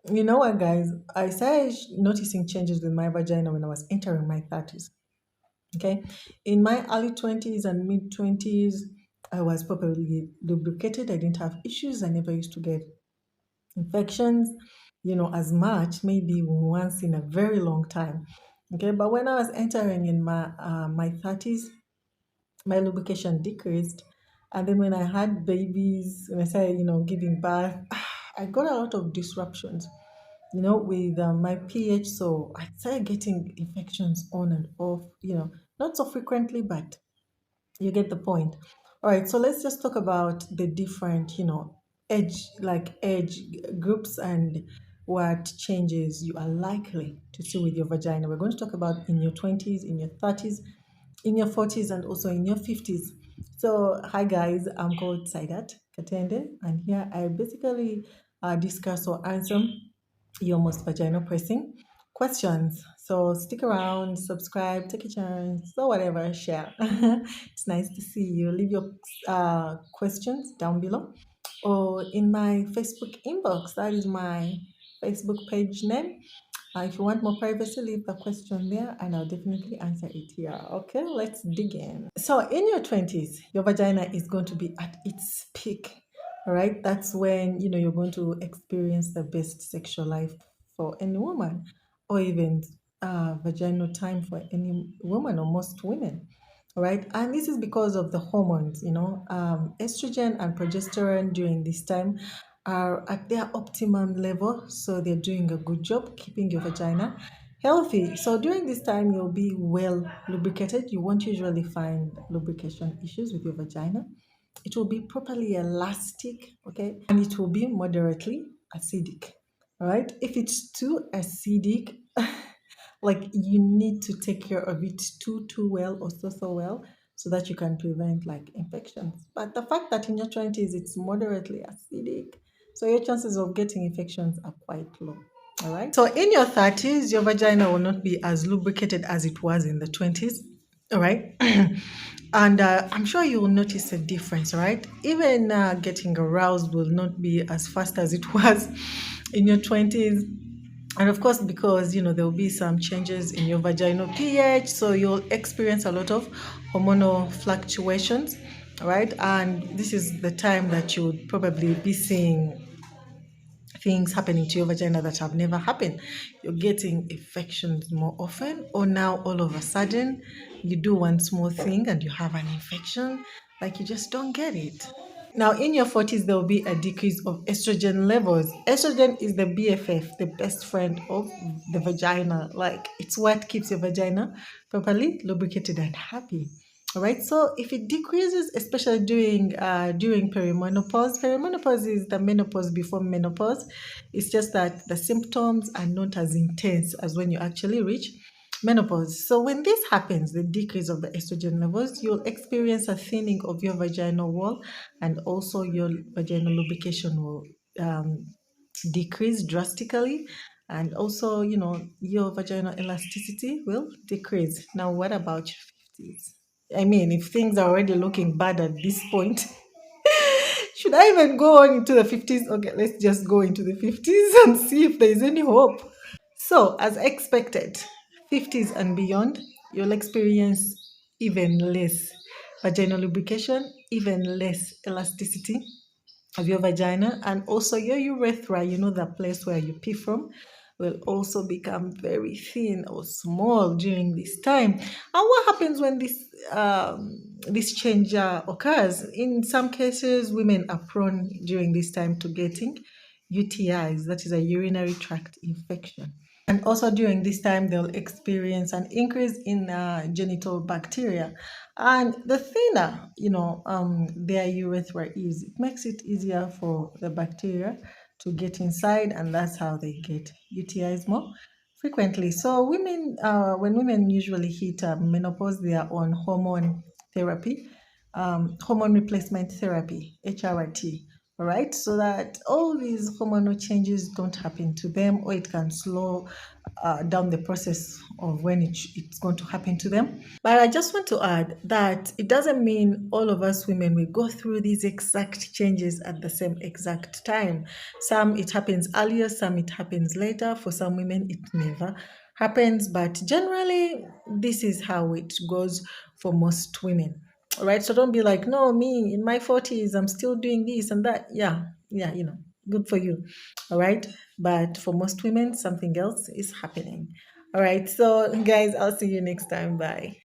You know what, guys? I started noticing changes with my vagina when I was entering my 30s. Okay. In my early 20s and mid 20s, I was properly lubricated. I didn't have issues. I never used to get infections, as much, maybe once in a very long time. Okay. But when I was entering in my 30s, my lubrication decreased. And then when I had babies, when I started, giving birth, I got a lot of disruptions, with my pH. So I started getting infections on and off, not so frequently, but you get the point. All right, so let's just talk about the different, age groups and what changes you are likely to see with your vagina. We're going to talk about in your 20s, in your 30s, in your 40s, and also in your 50s. So, hi guys, I'm called Saidat Katende, and here I basically discuss or answer your most vaginal pressing questions. So stick around, subscribe, take a chance, or whatever, share. It's nice to see you. Leave your questions down below or in my Facebook inbox. That is my Facebook page name. If you want more privacy, leave the question there and I'll definitely answer it here. Okay, let's dig in. So, in your 20s, your vagina is going to be at its peak. All right, that's when you're going to experience the best sexual life for any woman, or even vaginal time for any woman or most women. All right, and this is because of the hormones. Estrogen and progesterone during this time are at their optimum level, so they're doing a good job keeping your vagina healthy. So during this time, you'll be well lubricated. You won't usually find lubrication issues with your vagina. It will be properly elastic, okay, and it will be moderately acidic. All right, if it's too acidic, like you need to take care of it too well or so well so that you can prevent like infections. But the fact that in your 20s it's moderately acidic, so your chances of getting infections are quite low. All right. So in your 30s, your vagina will not be as lubricated as it was in the 20s. All right. And I'm sure you will notice a difference, right? Even getting aroused will not be as fast as it was in your 20s. And of course, because there will be some changes in your vaginal pH, so you'll experience a lot of hormonal fluctuations, right? And this is the time that you would probably be seeing things happening to your vagina that have never happened. You're getting infections more often, or now all of a sudden you do one small thing and you have an infection, like you just don't get it. Now, in your 40s, there will be a decrease of estrogen levels. Estrogen is the BFF, the best friend of the vagina. Like, it's what keeps your vagina properly lubricated and happy. All right. So, if it decreases, especially during perimenopause is the menopause before menopause. It's just that the symptoms are not as intense as when you actually reach menopause. So when this happens, the decrease of the estrogen levels, you'll experience a thinning of your vaginal wall, and also your vaginal lubrication will um, decrease drastically, and also your vaginal elasticity will decrease. Now, what about your 50s? I mean, if things are already looking bad at this point, should I even go on into the 50s? Okay, let's just go into the 50s and see if there is any hope. So, as expected, 50s and beyond, you'll experience even less vaginal lubrication, even less elasticity of your vagina, and also your urethra, the place where you pee from, will also become very thin or small during this time. And what happens when this change occurs? In some cases, women are prone during this time to getting UTIs, that is a urinary tract infection. And also during this time, they'll experience an increase in genital bacteria. And the thinner, their urethra is, it makes it easier for the bacteria to get inside, and that's how they get UTIs more frequently. So when women usually hit menopause, they are on hormone therapy, hormone replacement therapy, HRT. All right, so that all these hormonal changes don't happen to them, or it can slow down the process of when it's going to happen to them. But I just want to add that it doesn't mean all of us women will go through these exact changes at the same exact time. Some it happens earlier, some it happens later. For some women, it never happens. But generally, this is how it goes for most women. All right. So don't be like, no, me in my 40s, I'm still doing this and that. Yeah. Yeah. Good for you. All right. But for most women, something else is happening. All right. So, guys, I'll see you next time. Bye.